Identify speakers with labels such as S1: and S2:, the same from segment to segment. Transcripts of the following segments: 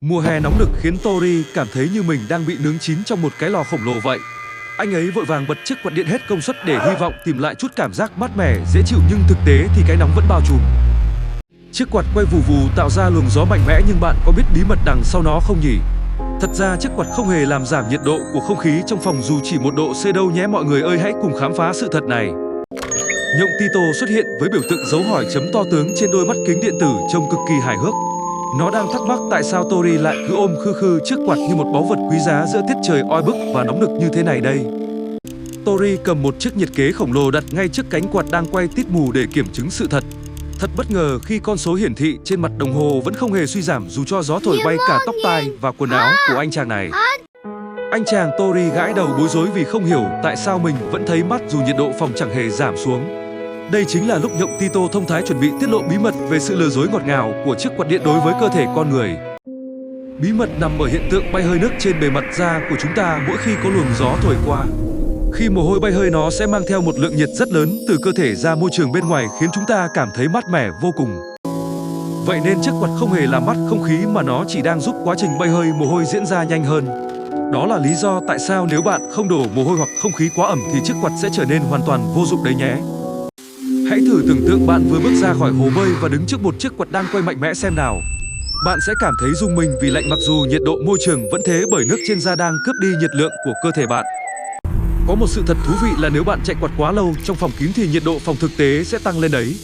S1: Mùa hè nóng nực khiến Tori cảm thấy như mình đang bị nướng chín trong một cái lò khổng lồ vậy. Anh ấy vội vàng bật chiếc quạt điện hết công suất để hy vọng tìm lại chút cảm giác mát mẻ, dễ chịu, nhưng thực tế thì cái nóng vẫn bao trùm. Chiếc quạt quay vù vù tạo ra luồng gió mạnh mẽ, nhưng bạn có biết bí mật đằng sau nó không nhỉ? Thật ra chiếc quạt không hề làm giảm nhiệt độ của không khí trong phòng dù chỉ 1 độ C đâu nhé mọi người ơi, hãy cùng khám phá sự thật này. Nhộng Tito xuất hiện với biểu tượng dấu hỏi chấm to tướng trên đôi mắt kính điện tử trông cực kỳ hài hước. Nó đang thắc mắc tại sao Tori lại cứ ôm khư khư chiếc quạt như một báu vật quý giá giữa tiết trời oi bức và nóng nực như thế này đây. Tori cầm một chiếc nhiệt kế khổng lồ đặt ngay trước cánh quạt đang quay tít mù để kiểm chứng sự thật. Thật bất ngờ khi con số hiển thị trên mặt đồng hồ vẫn không hề suy giảm dù cho gió thổi bay cả tóc tai và quần áo của anh chàng này. Anh chàng Tori gãi đầu bối rối vì không hiểu tại sao mình vẫn thấy mát dù nhiệt độ phòng chẳng hề giảm xuống. Đây chính là lúc Nhộng Tito thông thái chuẩn bị tiết lộ bí mật về sự lừa dối ngọt ngào của chiếc quạt điện đối với cơ thể con người. Bí mật nằm ở hiện tượng bay hơi nước trên bề mặt da của chúng ta mỗi khi có luồng gió thổi qua. Khi mồ hôi bay hơi, nó sẽ mang theo một lượng nhiệt rất lớn từ cơ thể ra môi trường bên ngoài, khiến chúng ta cảm thấy mát mẻ vô cùng. Vậy nên chiếc quạt không hề làm mát không khí mà nó chỉ đang giúp quá trình bay hơi mồ hôi diễn ra nhanh hơn. Đó là lý do tại sao nếu bạn không đổ mồ hôi hoặc không khí quá ẩm thì chiếc quạt sẽ trở nên hoàn toàn vô dụng đấy nhé. Hãy thử tưởng tượng bạn vừa bước ra khỏi hồ bơi và đứng trước một chiếc quạt đang quay mạnh mẽ xem nào. Bạn sẽ cảm thấy rùng mình vì lạnh mặc dù nhiệt độ môi trường vẫn thế, bởi nước trên da đang cướp đi nhiệt lượng của cơ thể bạn. Có một sự thật thú vị là nếu bạn chạy quạt quá lâu trong phòng kín thì nhiệt độ phòng thực tế sẽ tăng lên đấy.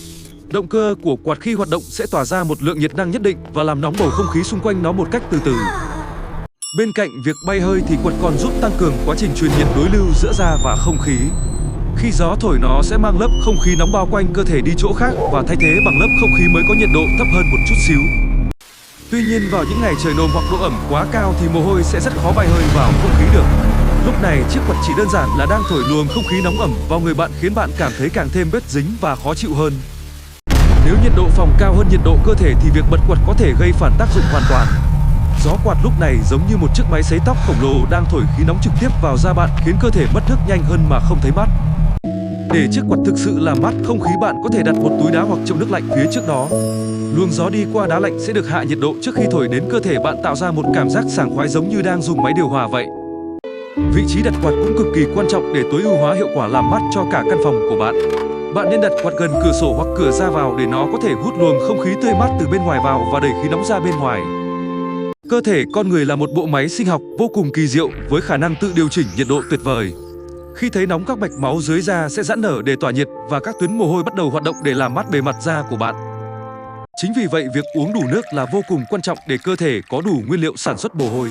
S1: Động cơ của quạt khi hoạt động sẽ tỏa ra một lượng nhiệt năng nhất định và làm nóng bầu không khí xung quanh nó một cách từ từ. Bên cạnh việc bay hơi thì quạt còn giúp tăng cường quá trình truyền nhiệt đối lưu giữa da và không khí. Khi gió thổi, nó sẽ mang lớp không khí nóng bao quanh cơ thể đi chỗ khác và thay thế bằng lớp không khí mới có nhiệt độ thấp hơn một chút xíu. Tuy nhiên vào những ngày trời nồm hoặc độ ẩm quá cao thì mồ hôi sẽ rất khó bay hơi vào không khí được. Lúc này chiếc quạt chỉ đơn giản là đang thổi luồng không khí nóng ẩm vào người bạn, khiến bạn cảm thấy càng thêm bết dính và khó chịu hơn. Nếu nhiệt độ phòng cao hơn nhiệt độ cơ thể thì việc bật quạt có thể gây phản tác dụng hoàn toàn. Gió quạt lúc này giống như một chiếc máy sấy tóc khổng lồ đang thổi khí nóng trực tiếp vào da bạn, khiến cơ thể mất nước nhanh hơn mà không thấy mát. Để chiếc quạt thực sự làm mát không khí, bạn có thể đặt một túi đá hoặc chậu nước lạnh phía trước đó. Luồng gió đi qua đá lạnh sẽ được hạ nhiệt độ trước khi thổi đến cơ thể bạn, tạo ra một cảm giác sảng khoái giống như đang dùng máy điều hòa vậy. Vị trí đặt quạt cũng cực kỳ quan trọng để tối ưu hóa hiệu quả làm mát cho cả căn phòng của bạn. Bạn nên đặt quạt gần cửa sổ hoặc cửa ra vào để nó có thể hút luồng không khí tươi mát từ bên ngoài vào và đẩy khí nóng ra bên ngoài. Cơ thể con người là một bộ máy sinh học vô cùng kỳ diệu với khả năng tự điều chỉnh nhiệt độ tuyệt vời. Khi thấy nóng, các mạch máu dưới da sẽ giãn nở để tỏa nhiệt và các tuyến mồ hôi bắt đầu hoạt động để làm mát bề mặt da của bạn. Chính vì vậy, việc uống đủ nước là vô cùng quan trọng để cơ thể có đủ nguyên liệu sản xuất mồ hôi.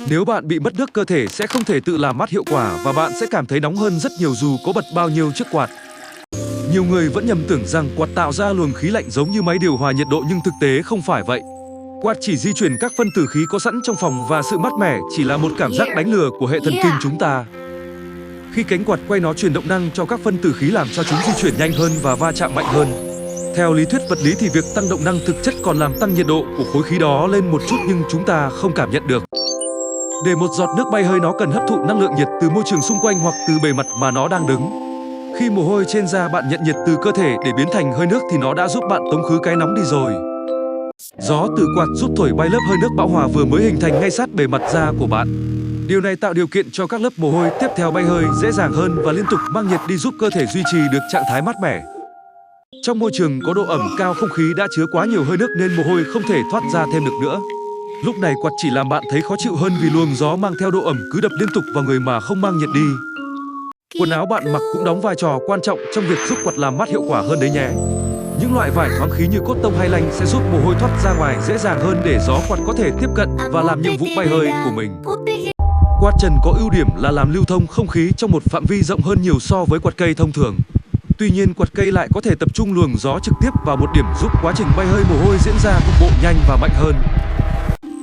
S1: Nếu bạn bị mất nước, cơ thể sẽ không thể tự làm mát hiệu quả và bạn sẽ cảm thấy nóng hơn rất nhiều dù có bật bao nhiêu chiếc quạt. Nhiều người vẫn nhầm tưởng rằng quạt tạo ra luồng khí lạnh giống như máy điều hòa nhiệt độ, nhưng thực tế không phải vậy. Quạt chỉ di chuyển các phân tử khí có sẵn trong phòng và sự mát mẻ chỉ là một cảm giác đánh lừa của hệ thần kinh chúng ta. Khi cánh quạt quay, nó truyền động năng cho các phân tử khí làm cho chúng di chuyển nhanh hơn và va chạm mạnh hơn. Theo lý thuyết vật lý thì việc tăng động năng thực chất còn làm tăng nhiệt độ của khối khí đó lên một chút, nhưng chúng ta không cảm nhận được. Để một giọt nước bay hơi, nó cần hấp thụ năng lượng nhiệt từ môi trường xung quanh hoặc từ bề mặt mà nó đang đứng. Khi mồ hôi trên da bạn nhận nhiệt từ cơ thể để biến thành hơi nước thì nó đã giúp bạn tống khứ cái nóng đi rồi. Gió từ quạt giúp thổi bay lớp hơi nước bão hòa vừa mới hình thành ngay sát bề mặt da của bạn. Điều này tạo điều kiện cho các lớp mồ hôi tiếp theo bay hơi dễ dàng hơn và liên tục mang nhiệt đi, giúp cơ thể duy trì được trạng thái mát mẻ. Trong môi trường có độ ẩm cao, không khí đã chứa quá nhiều hơi nước nên mồ hôi không thể thoát ra thêm được nữa. Lúc này quạt chỉ làm bạn thấy khó chịu hơn vì luồng gió mang theo độ ẩm cứ đập liên tục vào người mà không mang nhiệt đi. Quần áo bạn mặc cũng đóng vai trò quan trọng trong việc giúp quạt làm mát hiệu quả hơn đấy nhé. Những loại vải thoáng khí như cốt tông hay lanh sẽ giúp mồ hôi thoát ra ngoài dễ dàng hơn để gió quạt có thể tiếp cận và làm nhiệm vụ bay hơi của mình. Quạt trần có ưu điểm là làm lưu thông không khí trong một phạm vi rộng hơn nhiều so với quạt cây thông thường. Tuy nhiên, quạt cây lại có thể tập trung luồng gió trực tiếp vào một điểm, giúp quá trình bay hơi mồ hôi diễn ra cục bộ nhanh và mạnh hơn.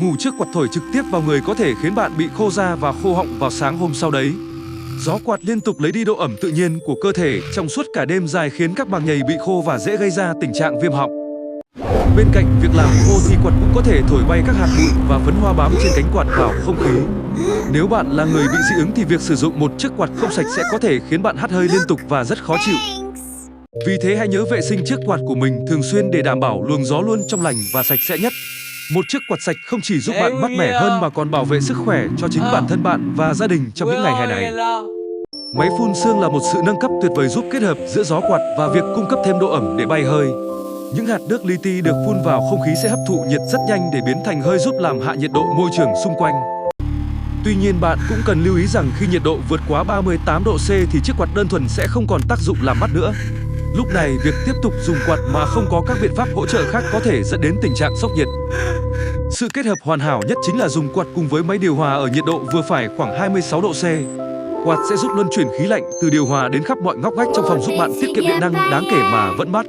S1: Ngủ trước quạt thổi trực tiếp vào người có thể khiến bạn bị khô da và khô họng vào sáng hôm sau đấy. Gió quạt liên tục lấy đi độ ẩm tự nhiên của cơ thể trong suốt cả đêm dài, khiến các màng nhầy bị khô và dễ gây ra tình trạng viêm họng. Bên cạnh việc làm khô thì quạt cũng có thể thổi bay các hạt bụi và phấn hoa bám trên cánh quạt vào không khí. Nếu bạn là người bị dị ứng thì việc sử dụng một chiếc quạt không sạch sẽ có thể khiến bạn hắt hơi liên tục và rất khó chịu. Vì thế hãy nhớ vệ sinh chiếc quạt của mình thường xuyên để đảm bảo luồng gió luôn trong lành và sạch sẽ nhất. Một chiếc quạt sạch không chỉ giúp bạn mát mẻ hơn mà còn bảo vệ sức khỏe cho chính bản thân bạn và gia đình trong những ngày hè này. Máy phun sương là một sự nâng cấp tuyệt vời giúp kết hợp giữa gió quạt và việc cung cấp thêm độ ẩm để bay hơi. Những hạt nước li ti được phun vào không khí sẽ hấp thụ nhiệt rất nhanh để biến thành hơi giúp làm hạ nhiệt độ môi trường xung quanh. Tuy nhiên bạn cũng cần lưu ý rằng khi nhiệt độ vượt quá 38 độ C thì chiếc quạt đơn thuần sẽ không còn tác dụng làm mát nữa. Lúc này, việc tiếp tục dùng quạt mà không có các biện pháp hỗ trợ khác có thể dẫn đến tình trạng sốc nhiệt. Sự kết hợp hoàn hảo nhất chính là dùng quạt cùng với máy điều hòa ở nhiệt độ vừa phải khoảng 26 độ C. Quạt sẽ giúp luân chuyển khí lạnh từ điều hòa đến khắp mọi ngóc ngách trong phòng giúp bạn tiết kiệm điện năng đáng kể mà vẫn mát.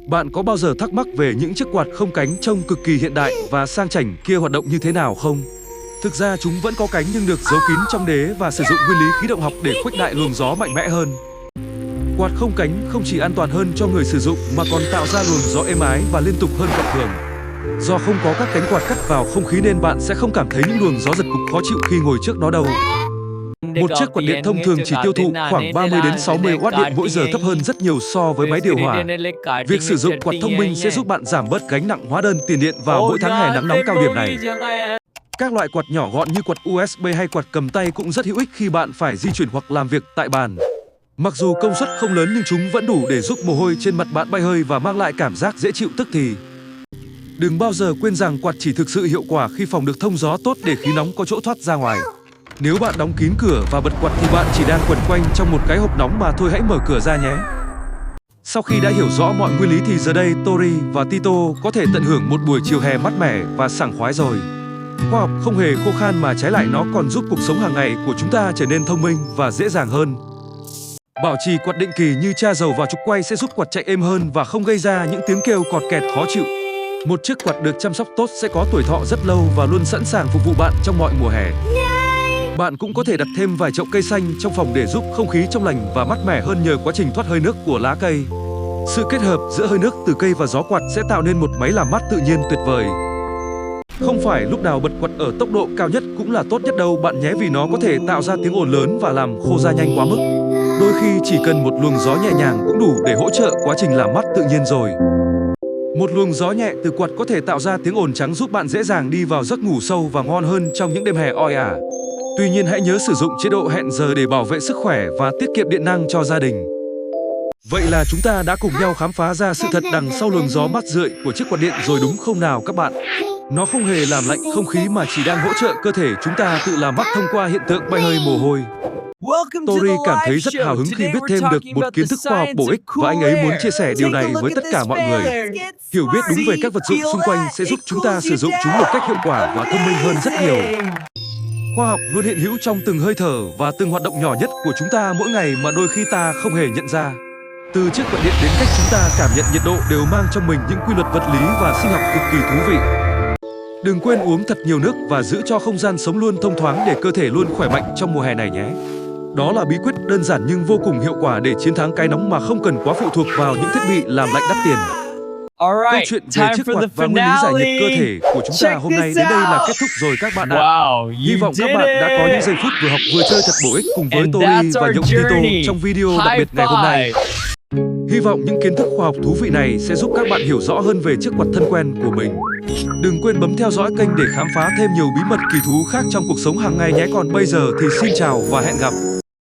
S1: Bạn có bao giờ thắc mắc về những chiếc quạt không cánh trông cực kỳ hiện đại và sang chảnh kia hoạt động như thế nào không? Thực ra chúng vẫn có cánh nhưng được giấu kín trong đế và sử dụng nguyên lý khí động học để khuếch đại luồng gió mạnh mẽ hơn. Quạt không cánh không chỉ an toàn hơn cho người sử dụng mà còn tạo ra luồng gió êm ái và liên tục hơn quạt thường. Do không có các cánh quạt cắt vào không khí nên bạn sẽ không cảm thấy những luồng gió giật cục khó chịu khi ngồi trước nó đâu. Một chiếc quạt điện thông thường chỉ tiêu thụ khoảng 30 đến 60 W điện mỗi giờ, thấp hơn rất nhiều so với máy điều hòa. Việc sử dụng quạt thông minh sẽ giúp bạn giảm bớt gánh nặng hóa đơn tiền điện vào mỗi tháng hè nắng nóng cao điểm này. Các loại quạt nhỏ gọn như quạt USB hay quạt cầm tay cũng rất hữu ích khi bạn phải di chuyển hoặc làm việc tại bàn. Mặc dù công suất không lớn nhưng chúng vẫn đủ để giúp mồ hôi trên mặt bạn bay hơi và mang lại cảm giác dễ chịu tức thì. Đừng bao giờ quên rằng quạt chỉ thực sự hiệu quả khi phòng được thông gió tốt để khí nóng có chỗ thoát ra ngoài. Nếu bạn đóng kín cửa và bật quạt thì bạn chỉ đang quẩn quanh trong một cái hộp nóng mà thôi, hãy mở cửa ra nhé. Sau khi đã hiểu rõ mọi nguyên lý thì giờ đây Tori và Tito có thể tận hưởng một buổi chiều hè mát mẻ và sảng khoái rồi. Khoa học không hề khô khan mà trái lại nó còn giúp cuộc sống hàng ngày của chúng ta trở nên thông minh và dễ dàng hơn. Bảo trì quạt định kỳ như tra dầu vào trục quay sẽ giúp quạt chạy êm hơn và không gây ra những tiếng kêu cọt kẹt khó chịu. Một chiếc quạt được chăm sóc tốt sẽ có tuổi thọ rất lâu và luôn sẵn sàng phục vụ bạn trong mọi mùa hè. Bạn cũng có thể đặt thêm vài chậu cây xanh trong phòng để giúp không khí trong lành và mát mẻ hơn nhờ quá trình thoát hơi nước của lá cây. Sự kết hợp giữa hơi nước từ cây và gió quạt sẽ tạo nên một máy làm mát tự nhiên tuyệt vời. Không phải lúc nào bật quạt ở tốc độ cao nhất cũng là tốt nhất đâu bạn nhé, vì nó có thể tạo ra tiếng ồn lớn và làm khô da nhanh quá mức. Đôi khi chỉ cần một luồng gió nhẹ nhàng cũng đủ để hỗ trợ quá trình làm mát tự nhiên rồi. Một luồng gió nhẹ từ quạt có thể tạo ra tiếng ồn trắng giúp bạn dễ dàng đi vào giấc ngủ sâu và ngon hơn trong những đêm hè oi ả. Tuy nhiên hãy nhớ sử dụng chế độ hẹn giờ để bảo vệ sức khỏe và tiết kiệm điện năng cho gia đình. Vậy là chúng ta đã cùng nhau khám phá ra sự thật đằng sau luồng gió mát rượi của chiếc quạt điện rồi đúng không nào các bạn? Nó không hề làm lạnh không khí mà chỉ đang hỗ trợ cơ thể chúng ta tự làm mát thông qua hiện tượng bay hơi mồ hôi. Tori cảm thấy rất hào hứng khi biết thêm được một kiến thức khoa học bổ ích và anh ấy muốn chia sẻ điều này với tất cả mọi người. Hiểu biết đúng về các vật dụng xung quanh sẽ giúp chúng ta sử dụng chúng một cách hiệu quả và thông minh hơn rất nhiều. Khoa học luôn hiện hữu trong từng hơi thở và từng hoạt động nhỏ nhất của chúng ta mỗi ngày mà đôi khi ta không hề nhận ra. Từ chiếc quạt điện đến cách chúng ta cảm nhận nhiệt độ đều mang trong mình những quy luật vật lý và sinh học cực kỳ thú vị. Đừng quên uống thật nhiều nước và giữ cho không gian sống luôn thông thoáng để cơ thể luôn khỏe mạnh trong mùa hè này nhé. Đó là bí quyết đơn giản nhưng vô cùng hiệu quả để chiến thắng cái nóng mà không cần quá phụ thuộc vào những thiết bị làm lạnh đắt tiền. Câu chuyện về chiếc quạt và nguyên lý giải nhiệt cơ thể của chúng ta hôm nay đến đây là kết thúc rồi các bạn ạ. Hy vọng các bạn đã có những giây phút vừa học vừa chơi thật bổ ích cùng với Tori và Nhộng Tito trong video đặc biệt ngày hôm nay. Hy vọng những kiến thức khoa học thú vị này sẽ giúp các bạn hiểu rõ hơn về chiếc quạt thân quen của mình. Đừng quên bấm theo dõi kênh để khám phá thêm nhiều bí mật kỳ thú khác trong cuộc sống hàng ngày nhé. Còn bây giờ thì xin chào và hẹn gặp.